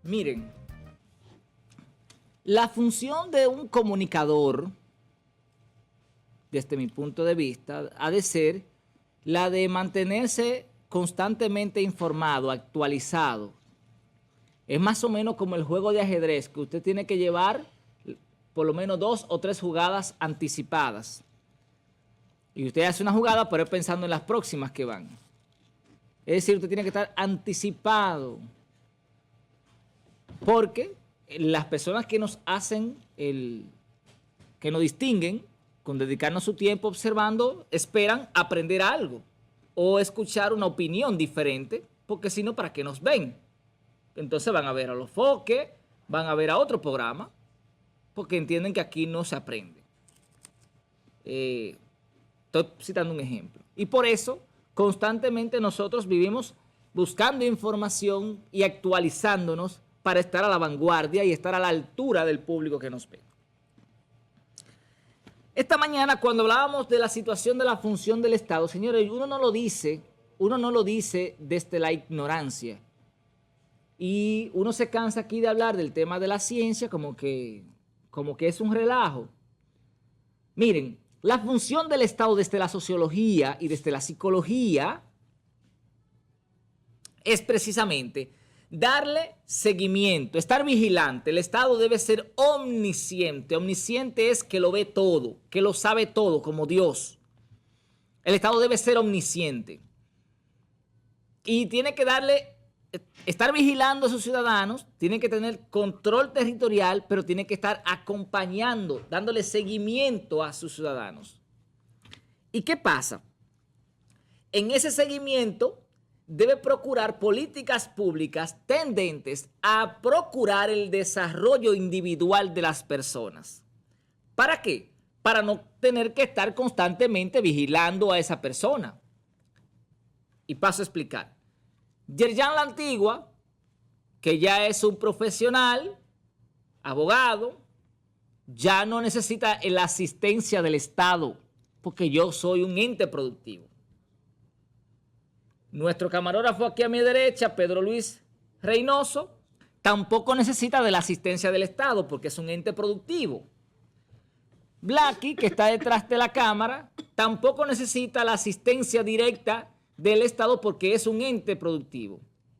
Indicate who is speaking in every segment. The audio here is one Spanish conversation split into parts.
Speaker 1: Miren, la función de un comunicador, desde mi punto de vista, ha de ser la de mantenerse constantemente informado, actualizado. Es más o menos como el juego de ajedrez, que usted tiene que llevar por lo menos 2 o 3 jugadas anticipadas. Y usted hace una jugada, pero es pensando en las próximas que van. Es decir, usted tiene que estar anticipado. Porque las personas que nos hacen, que nos distinguen con dedicarnos su tiempo observando, esperan aprender algo o escuchar una opinión diferente, porque si no, ¿para qué nos ven? Entonces van a ver a Los Foques, van a ver a otro programa, porque entienden que aquí no se aprende. Estoy citando un ejemplo. Y por eso, constantemente nosotros vivimos buscando información y actualizándonos para estar a la vanguardia y estar a la altura del público que nos ve. Esta mañana, cuando hablábamos de la situación de la función del Estado, señores, uno no lo dice desde la ignorancia. Y uno se cansa aquí de hablar del tema de la ciencia como que es un relajo. Miren, la función del Estado desde la sociología y desde la psicología es precisamente darle seguimiento, estar vigilante. El Estado debe ser omnisciente. Omnisciente es que lo ve todo, que lo sabe todo, como Dios. El Estado debe ser omnisciente. Y tiene que estar vigilando a sus ciudadanos, tiene que tener control territorial, pero tiene que estar acompañando, dándole seguimiento a sus ciudadanos. ¿Y qué pasa? En ese seguimiento debe procurar políticas públicas tendentes a procurar el desarrollo individual de las personas. ¿Para qué? Para no tener que estar constantemente vigilando a esa persona. Y paso a explicar. Yerjan La Antigua, que ya es un profesional, abogado, ya no necesita la asistencia del Estado, porque yo soy un ente productivo. Nuestro camarógrafo aquí a mi derecha, Pedro Luis Reynoso, tampoco necesita de la asistencia del Estado porque es un ente productivo. Blackie, que está detrás de la cámara, tampoco necesita la asistencia directa del Estado porque es un ente productivo.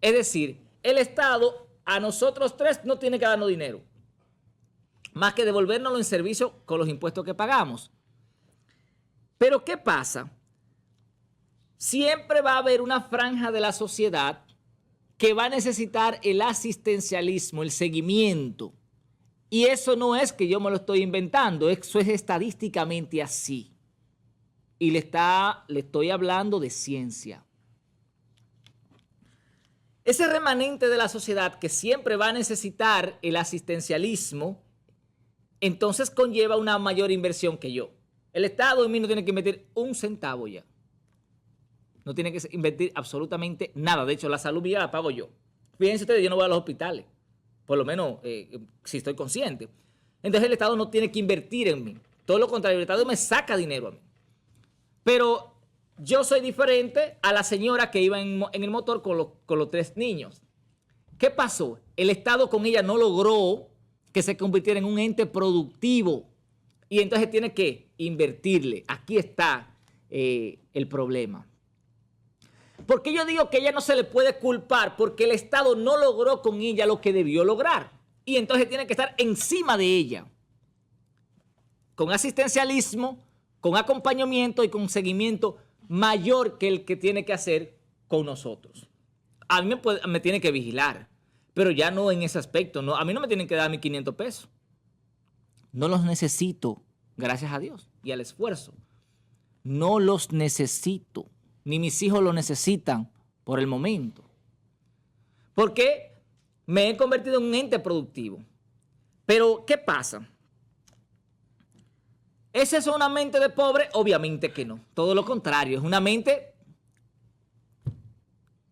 Speaker 1: Es decir, el Estado a nosotros tres no tiene que darnos dinero, más que devolvérnoslo en servicio con los impuestos que pagamos. Pero ¿qué pasa? Siempre va a haber una franja de la sociedad que va a necesitar el asistencialismo, el seguimiento. Y eso no es que yo me lo estoy inventando, eso es estadísticamente así. Y le estoy hablando de ciencia. Ese remanente de la sociedad que siempre va a necesitar el asistencialismo, entonces conlleva una mayor inversión que yo. El Estado en mí no tiene que invertir un centavo ya. No tiene que invertir absolutamente nada. De hecho, la salud mía la pago yo. Fíjense ustedes, yo no voy a los hospitales. Por lo menos, si estoy consciente. Entonces, el Estado no tiene que invertir en mí. Todo lo contrario, el Estado me saca dinero a mí. Pero yo soy diferente a la señora que iba en el motor con los 3 niños. ¿Qué pasó? El Estado con ella no logró que se convirtiera en un ente productivo. Y entonces tiene que invertirle. Aquí está el problema. ¿Por qué yo digo que ella no se le puede culpar? Porque el Estado no logró con ella lo que debió lograr. Y entonces tiene que estar encima de ella. Con asistencialismo, con acompañamiento y con seguimiento mayor que el que tiene que hacer con nosotros. A mí me tiene que vigilar, pero ya no en ese aspecto. No, a mí no me tienen que dar mis 500 pesos. No los necesito, gracias a Dios y al esfuerzo. No los necesito. Ni mis hijos lo necesitan por el momento. Porque me he convertido en un ente productivo. Pero, ¿qué pasa? ¿Es eso una mente de pobre? Obviamente que no. Todo lo contrario, es una mente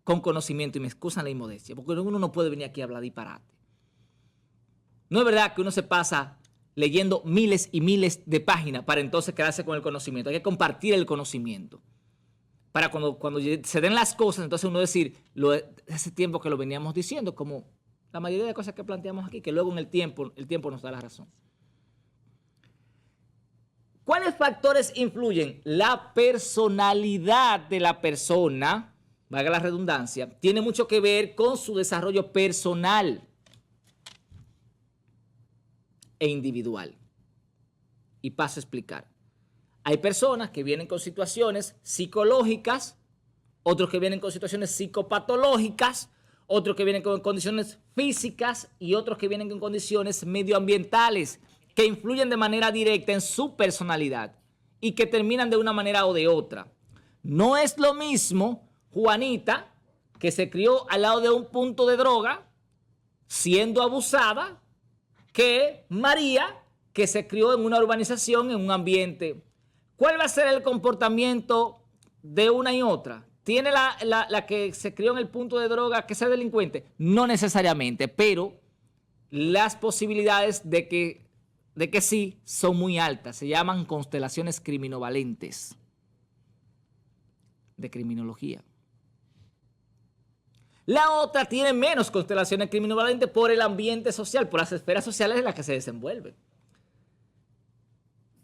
Speaker 1: con conocimiento. Y me excusan la inmodestia, porque uno no puede venir aquí a hablar disparate. No es verdad que uno se pasa leyendo miles y miles de páginas para entonces quedarse con el conocimiento. Hay que compartir el conocimiento. Para cuando se den las cosas, entonces uno decir, hace tiempo que lo veníamos diciendo, como la mayoría de cosas que planteamos aquí, que luego en el tiempo nos da la razón. ¿Cuáles factores influyen? La personalidad de la persona, valga la redundancia, tiene mucho que ver con su desarrollo personal e individual. Y paso a explicar. Hay personas que vienen con situaciones psicológicas, otros que vienen con situaciones psicopatológicas, otros que vienen con condiciones físicas y otros que vienen con condiciones medioambientales que influyen de manera directa en su personalidad y que terminan de una manera o de otra. No es lo mismo Juanita, que se crió al lado de un punto de droga, siendo abusada, que María, que se crió en una urbanización, en un ambiente. ¿Cuál va a ser el comportamiento de una y otra? ¿Tiene la que se crió en el punto de droga que sea delincuente? No necesariamente, pero las posibilidades de que sí son muy altas. Se llaman constelaciones criminovalentes de criminología. La otra tiene menos constelaciones criminovalentes por el ambiente social, por las esferas sociales en las que se desenvuelve.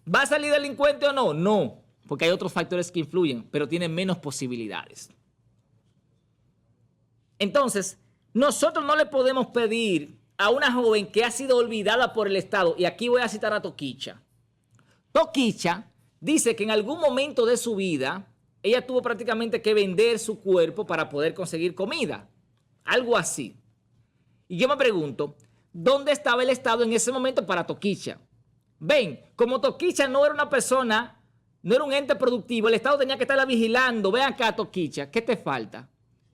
Speaker 1: ¿Va a salir delincuente o no? No, porque hay otros factores que influyen, pero tiene menos posibilidades. Entonces, nosotros no le podemos pedir a una joven que ha sido olvidada por el Estado, y aquí voy a citar a Toquicha. Toquicha dice que en algún momento de su vida, ella tuvo prácticamente que vender su cuerpo para poder conseguir comida. Algo así. Y yo me pregunto, ¿dónde estaba el Estado en ese momento para Toquicha? Ven, como Toquicha no era una persona, no era un ente productivo, el Estado tenía que estarla vigilando. Ven acá, Toquicha, ¿qué te falta?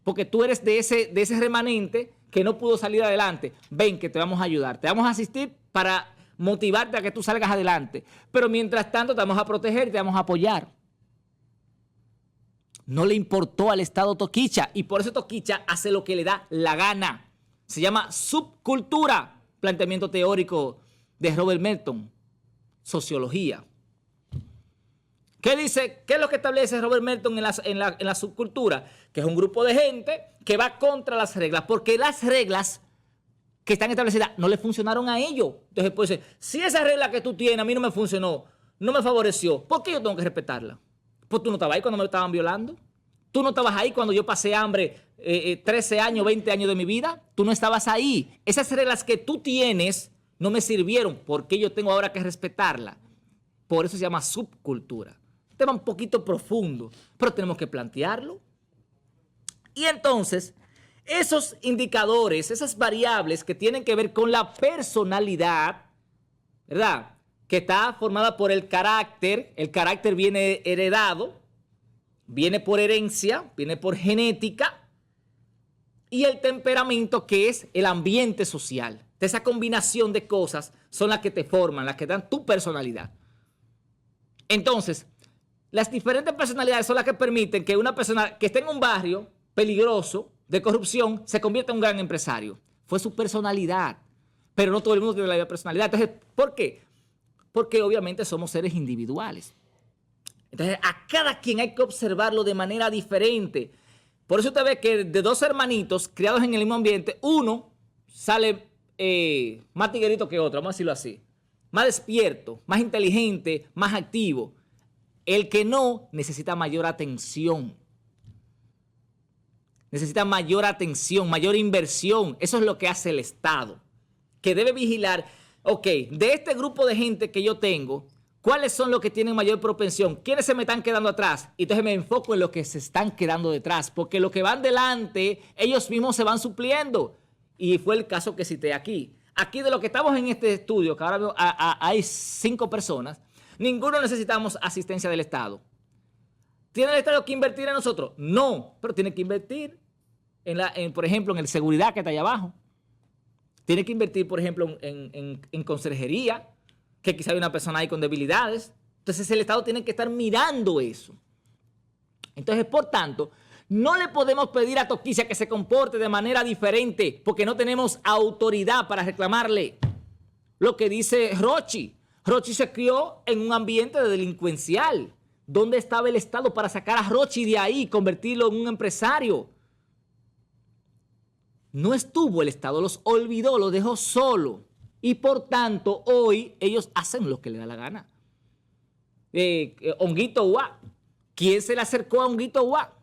Speaker 1: Porque tú eres de ese remanente que no pudo salir adelante. Ven, que te vamos a ayudar, te vamos a asistir para motivarte a que tú salgas adelante. Pero mientras tanto te vamos a proteger y te vamos a apoyar. No le importó al Estado Toquicha y por eso Toquicha hace lo que le da la gana. Se llama subcultura, planteamiento teórico de Robert Merton, sociología. ¿Qué dice? ¿Qué es lo que establece Robert Merton en la subcultura? Que es un grupo de gente que va contra las reglas, porque las reglas que están establecidas no le funcionaron a ellos. Entonces, pues, si esa regla que tú tienes a mí no me funcionó, no me favoreció, ¿por qué yo tengo que respetarla? Pues tú no estabas ahí cuando me estaban violando. Tú no estabas ahí cuando yo pasé hambre 13 años, 20 años de mi vida. Tú no estabas ahí. Esas reglas que tú tienes no me sirvieron. ¿Por qué yo tengo ahora que respetarla? Por eso se llama subcultura. Un tema un poquito profundo, pero tenemos que plantearlo. Y entonces, esos indicadores, esas variables que tienen que ver con la personalidad, ¿verdad?, que está formada por el carácter viene heredado, viene por herencia, viene por genética, y el temperamento, que es el ambiente social. Esa combinación de cosas son las que te forman, las que dan tu personalidad. Entonces, las diferentes personalidades son las que permiten que una persona que esté en un barrio peligroso de corrupción se convierta en un gran empresario. Fue su personalidad, pero no todo el mundo tiene la misma personalidad. Entonces, ¿por qué? Porque obviamente somos seres individuales. Entonces, a cada quien hay que observarlo de manera diferente. Por eso usted ve que de dos hermanitos criados en el mismo ambiente, uno sale más tiguerito que otro, vamos a decirlo así. Más despierto, más inteligente, más activo. El que no necesita mayor atención. Necesita mayor atención, mayor inversión. Eso es lo que hace el Estado, que debe vigilar. Ok, de este grupo de gente que yo tengo, ¿cuáles son los que tienen mayor propensión? ¿Quiénes se me están quedando atrás? Y entonces me enfoco en los que se están quedando detrás, porque los que van delante, ellos mismos se van supliendo. Y fue el caso que cité aquí. Aquí de los que estamos en este estudio, que ahora veo, hay 5 personas, ninguno necesitamos asistencia del Estado. ¿Tiene el Estado que invertir en nosotros? No, pero tiene que invertir, por ejemplo, en el seguridad que está allá abajo. Tiene que invertir, por ejemplo, en conserjería, que quizá hay una persona ahí con debilidades. Entonces el Estado tiene que estar mirando eso. Entonces, por tanto, no le podemos pedir a Toquicha que se comporte de manera diferente porque no tenemos autoridad para reclamarle. Lo que dice Rochi. Rochi se crió en un ambiente de delincuencial. ¿Dónde estaba el Estado para sacar a Rochi de ahí y convertirlo en un empresario? No estuvo el Estado, los olvidó, los dejó solo. Y por tanto, hoy ellos hacen lo que les da la gana. Honguito Guá. ¿Quién se le acercó a Honguito Guá?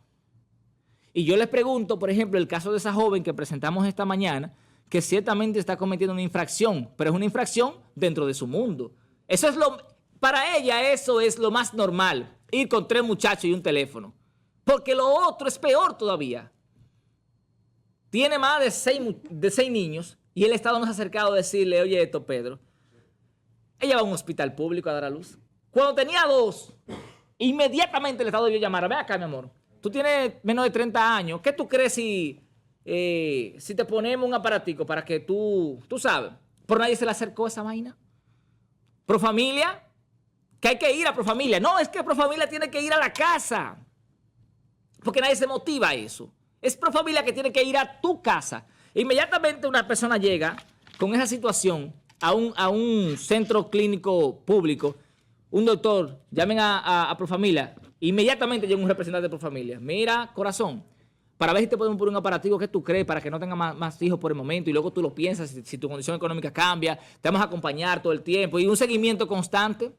Speaker 1: Y yo les pregunto, por ejemplo, el caso de esa joven que presentamos esta mañana, que ciertamente está cometiendo una infracción, pero es una infracción dentro de su mundo. Para ella eso es lo más normal, ir con 3 muchachos y un teléfono. Porque lo otro es peor todavía. Tiene más de 6 niños y el Estado no se ha acercado a decirle, oye, esto, Pedro, ella va a un hospital público a dar a luz. Cuando tenía 2, inmediatamente el Estado debió llamar, ve acá, mi amor, tú tienes menos de 30 años, ¿qué tú crees si te ponemos un aparatico para que tú sabes? Por nadie se le acercó esa vaina. Profamilia, que hay que ir a Profamilia. No, es que Profamilia tiene que ir a la casa, porque nadie se motiva a eso. Es Profamilia que tiene que ir a tu casa. Inmediatamente una persona llega con esa situación a un centro clínico público, un doctor, llamen a Profamilia, inmediatamente llega un representante de Profamilia. Mira, corazón, para ver si te podemos poner un aparatico que tú crees para que no tengas más hijos por el momento y luego tú lo piensas, si tu condición económica cambia, te vamos a acompañar todo el tiempo y un seguimiento constante.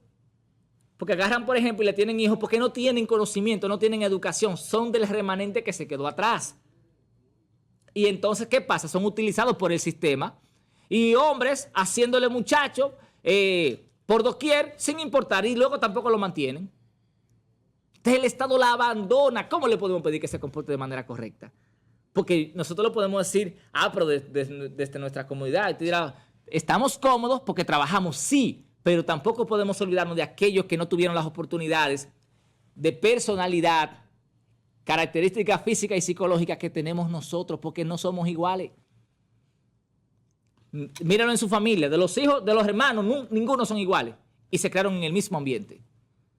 Speaker 1: Porque agarran, por ejemplo, y le tienen hijos porque no tienen conocimiento, no tienen educación, son del remanente que se quedó atrás. Y entonces, ¿qué pasa? Son utilizados por el sistema y hombres haciéndole muchachos por doquier sin importar y luego tampoco lo mantienen. Entonces el Estado la abandona. ¿Cómo le podemos pedir que se comporte de manera correcta? Porque nosotros lo podemos decir, pero desde nuestra comunidad. Y tú dirás, estamos cómodos porque trabajamos, sí, pero tampoco podemos olvidarnos de aquellos que no tuvieron las oportunidades de personalidad, características físicas y psicológicas que tenemos nosotros, porque no somos iguales. Míralo en su familia, de los hijos, de los hermanos, ninguno son iguales y se crearon en el mismo ambiente.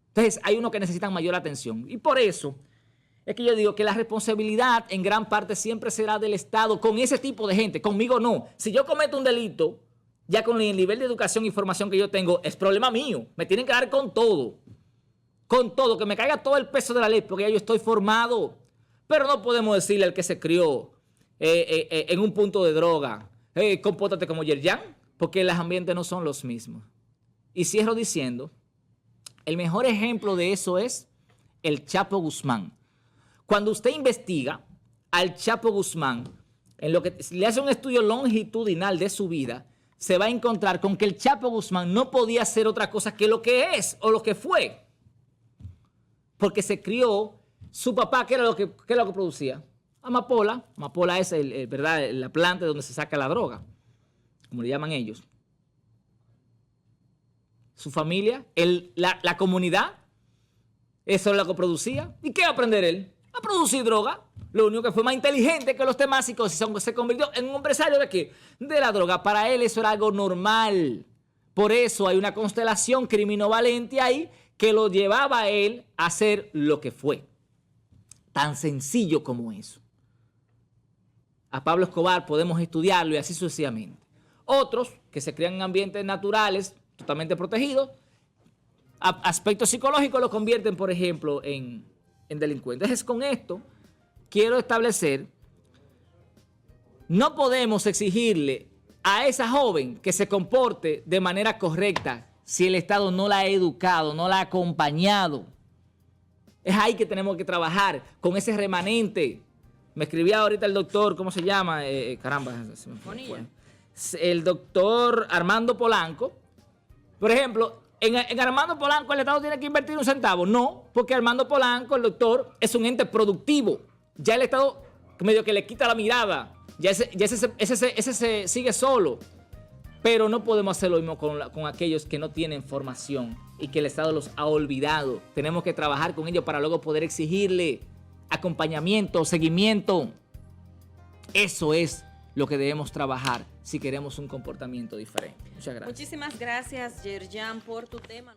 Speaker 1: Entonces hay unos que necesitan mayor atención y por eso es que yo digo que la responsabilidad en gran parte siempre será del Estado con ese tipo de gente, conmigo no. Si yo cometo un delito, ya con el nivel de educación y formación que yo tengo, es problema mío. Me tienen que dar con todo, que me caiga todo el peso de la ley, porque ya yo estoy formado. Pero no podemos decirle al que se crió en un punto de droga, compórtate como Yerjan, porque los ambientes no son los mismos. Y cierro diciendo, el mejor ejemplo de eso es el Chapo Guzmán. Cuando usted investiga al Chapo Guzmán, en lo que le hace un estudio longitudinal de su vida, se va a encontrar con que el Chapo Guzmán no podía ser otra cosa que lo que es o lo que fue. Porque se crió, su papá, ¿qué era lo que producía? Amapola. Amapola es ¿verdad? La planta de donde se saca la droga, como le llaman ellos. Su familia, la comunidad, eso es lo que producía. ¿Y qué va a aprender él? A producir droga. Lo único que fue más inteligente que los temáticos se convirtió en un empresario de ¿qué? De la droga. Para él eso era algo normal. Por eso hay una constelación criminovalente ahí que lo llevaba a él a hacer lo que fue. Tan sencillo como eso. A Pablo Escobar podemos estudiarlo y así sucesivamente. Otros que se crían en ambientes naturales, totalmente protegidos, aspectos psicológicos lo convierten, por ejemplo, en delincuentes. Entonces, con esto quiero establecer, no podemos exigirle a esa joven que se comporte de manera correcta si el Estado no la ha educado, no la ha acompañado. Es ahí que tenemos que trabajar, con ese remanente. Me escribía ahorita el doctor, ¿cómo se llama? Caramba, se me fue. El doctor Armando Polanco. Por ejemplo, en Armando Polanco el Estado tiene que invertir un centavo. No, porque Armando Polanco, el doctor, es un ente productivo. Ya el Estado medio que le quita la mirada. Ya ese se sigue solo. Pero no podemos hacer lo mismo con aquellos que no tienen formación y que el Estado los ha olvidado. Tenemos que trabajar con ellos para luego poder exigirle acompañamiento, seguimiento. Eso es lo que debemos trabajar si queremos un comportamiento diferente. Muchas gracias.
Speaker 2: Muchísimas gracias, Yerjan, por tu tema.